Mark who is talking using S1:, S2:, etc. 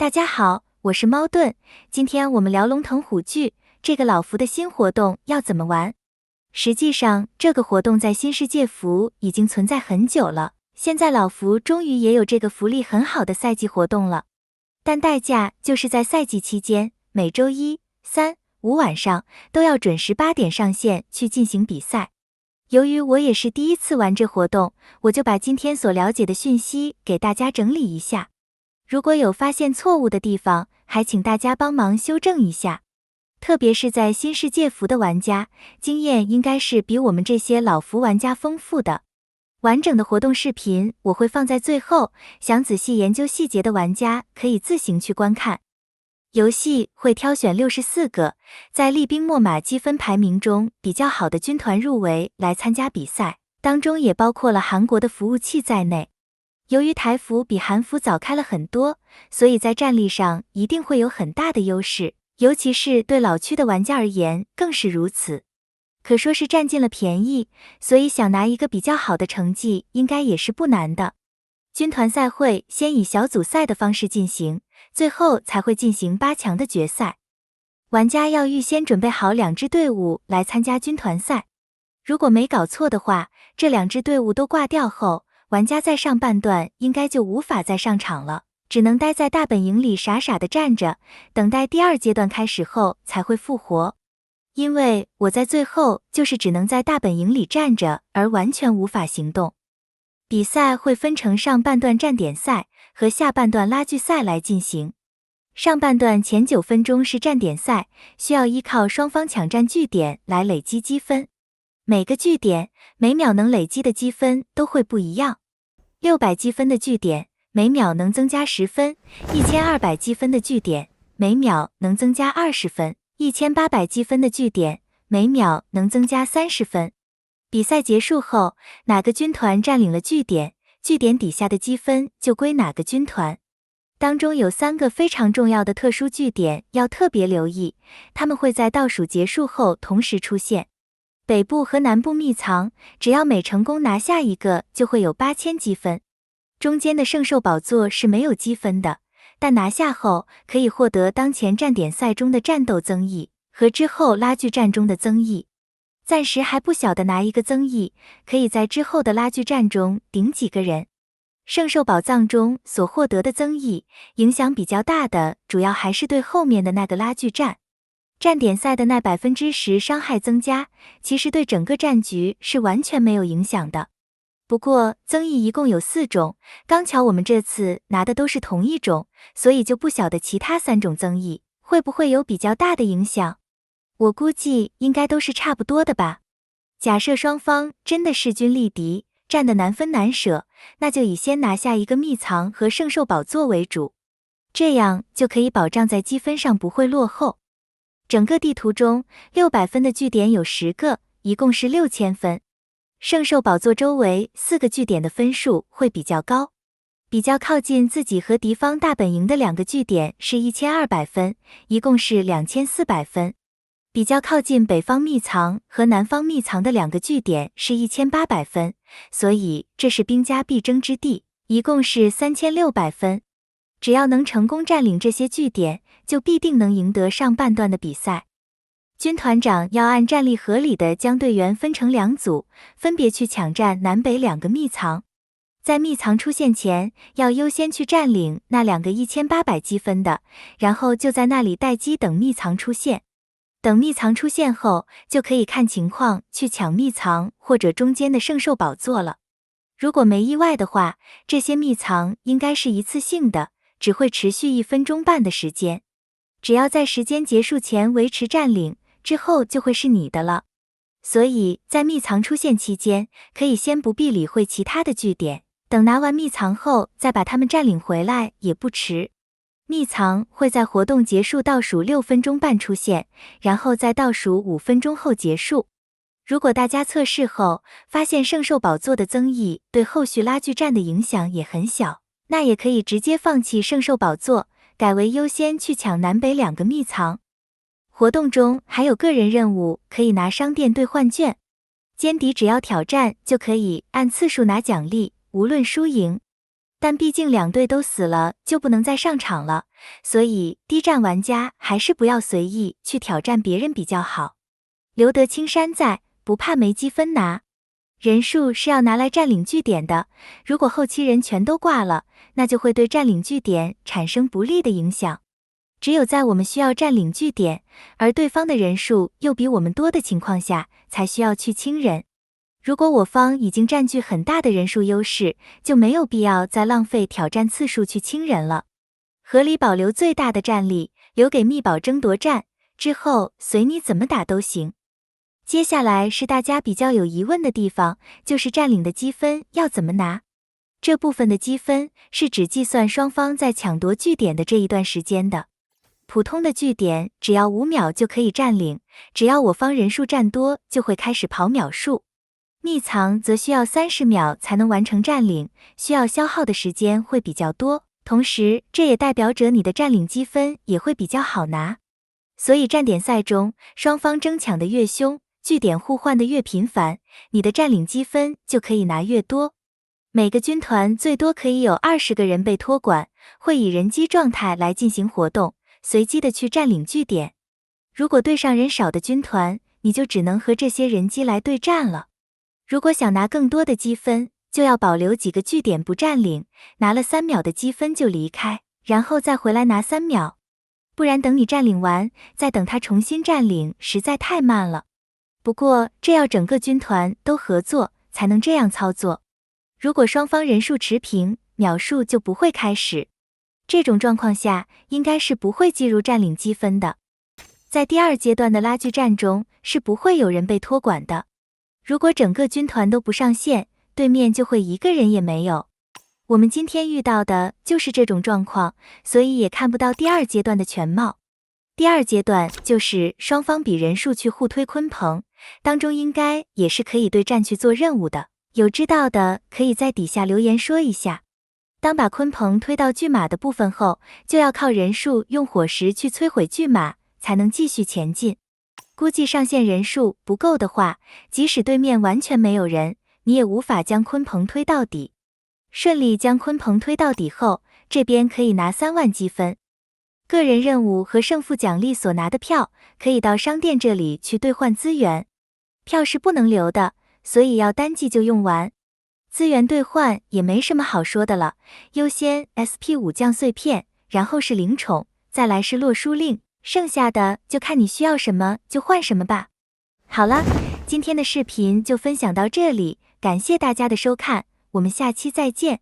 S1: 大家好，我是猫盾，今天我们聊龙腾虎踞这个老服的新活动要怎么玩。实际上，这个活动在新世界服已经存在很久了，现在老服终于也有这个福利很好的赛季活动了。但代价就是在赛季期间，每周一、三、五晚上都要准时8点上线去进行比赛。由于我也是第一次玩这活动，我就把今天所了解的讯息给大家整理一下。如果有发现错误的地方，还请大家帮忙修正一下。特别是在新世界服的玩家，经验应该是比我们这些老服玩家丰富的。完整的活动视频我会放在最后，想仔细研究细节的玩家可以自行去观看。游戏会挑选64个在厉兵秣马积分排名中比较好的军团入围来参加比赛，当中也包括了韩国的服务器在内。由于台服比韩服早开了很多，所以在战力上一定会有很大的优势，尤其是对老区的玩家而言更是如此。可说是占尽了便宜，所以想拿一个比较好的成绩应该也是不难的。军团赛会先以小组赛的方式进行，最后才会进行8强的决赛。玩家要预先准备好2支队伍来参加军团赛。如果没搞错的话，这2支队伍都挂掉后，玩家在上半段应该就无法再上场了，只能待在大本营里傻傻的站着，等待第2阶段开始后才会复活。因为我在最后就是只能在大本营里站着，而完全无法行动。比赛会分成上半段站点赛和下半段拉锯赛来进行。上半段前9分钟是站点赛，需要依靠双方抢占据点来累积积分。每个据点每秒能累积的积分都会不一样。600积分的据点每秒能增加10分，1200积分的据点每秒能增加20分，1800积分的据点每秒能增加30分。比赛结束后，哪个军团占领了据点，据点底下的积分就归哪个军团。当中有3个非常重要的特殊据点要特别留意，它们会在倒数结束后同时出现。北部和南部秘藏，只要每成功拿下一个就会有8000积分。中间的圣兽宝座是没有积分的，但拿下后可以获得当前站点赛中的战斗增益和之后拉锯战中的增益。暂时还不晓得拿一个增益，可以在之后的拉锯战中顶几个人。圣兽宝藏中所获得的增益，影响比较大的主要还是对后面的那个拉锯战。站点赛的那10%伤害增加，其实对整个战局是完全没有影响的。不过增益一共有4种，刚巧我们这次拿的都是同一种，所以就不晓得其他3种增益会不会有比较大的影响。我估计应该都是差不多的吧。假设双方真的势均力敌，战得难分难舍，那就以先拿下一个秘藏和圣兽宝座为主，这样就可以保障在积分上不会落后。整个地图中600分的据点有10个，一共是6000分。圣兽宝座周围4个据点的分数会比较高。比较靠近自己和敌方大本营的2个据点是1200分，一共是2400分。比较靠近北方秘藏和南方秘藏的2个据点是1800分，所以这是兵家必争之地，一共是3600分。只要能成功占领这些据点，就必定能赢得上半段的比赛。军团长要按战力合理的将队员分成2组，分别去抢占南北2个秘藏。在秘藏出现前，要优先去占领那2个1800积分的，然后就在那里待机等秘藏出现。等秘藏出现后，就可以看情况去抢秘藏或者中间的圣兽宝座了。如果没意外的话，这些秘藏应该是一次性的，只会持续1分钟半的时间。只要在时间结束前维持占领，之后就会是你的了。所以在秘藏出现期间，可以先不必理会其他的据点，等拿完秘藏后再把它们占领回来也不迟。秘藏会在活动结束倒数6分钟半出现，然后在倒数5分钟后结束。如果大家测试后发现圣兽宝座的增益对后续拉锯战的影响也很小，那也可以直接放弃圣兽宝座，改为优先去抢南北2个秘藏。活动中还有个人任务可以拿商店兑换券，间敌只要挑战就可以按次数拿奖励，无论输赢。但毕竟两队都死了，就不能再上场了，所以低战玩家还是不要随意去挑战别人比较好。留得青山在，不怕没积分拿。人数是要拿来占领据点的，如果后期人全都挂了，那就会对占领据点产生不利的影响。只有在我们需要占领据点，而对方的人数又比我们多的情况下，才需要去清人。如果我方已经占据很大的人数优势，就没有必要再浪费挑战次数去清人了。合理保留最大的战力，留给密宝争夺战，之后随你怎么打都行。接下来是大家比较有疑问的地方，就是占领的积分要怎么拿？这部分的积分是只计算双方在抢夺据点的这一段时间的。普通的据点只要5秒就可以占领，只要我方人数占多，就会开始跑秒数。秘藏则需要30秒才能完成占领，需要消耗的时间会比较多，同时这也代表着你的占领积分也会比较好拿。所以站点赛中，双方争抢的越凶，据点互换的越频繁，你的占领积分就可以拿越多。每个军团最多可以有20个人被托管，会以人机状态来进行活动，随机的去占领据点。如果对上人少的军团，你就只能和这些人机来对战了。如果想拿更多的积分，就要保留几个据点不占领，拿了3秒的积分就离开，然后再回来拿3秒。不然等你占领完，再等他重新占领，实在太慢了。不过这要整个军团都合作才能这样操作。如果双方人数持平，秒数就不会开始。这种状况下，应该是不会计入占领积分的。在第2阶段的拉锯战中，是不会有人被托管的。如果整个军团都不上线，对面就会一个人也没有。我们今天遇到的就是这种状况，所以也看不到第2阶段的全貌。第2阶段就是双方比人数去互推鲲鹏，当中应该也是可以对战去做任务的，有知道的可以在底下留言说一下。当把鲲鹏推到巨马的部分后，就要靠人数用火石去摧毁巨马，才能继续前进。估计上线人数不够的话，即使对面完全没有人，你也无法将鲲鹏推到底。顺利将鲲鹏推到底后，这边可以拿3万积分。个人任务和胜负奖励所拿的票，可以到商店这里去兑换资源。票是不能留的，所以要单季就用完。资源兑换也没什么好说的了，优先 SP5 降碎片，然后是灵宠，再来是洛书令，剩下的就看你需要什么就换什么吧。好了，今天的视频就分享到这里，感谢大家的收看，我们下期再见。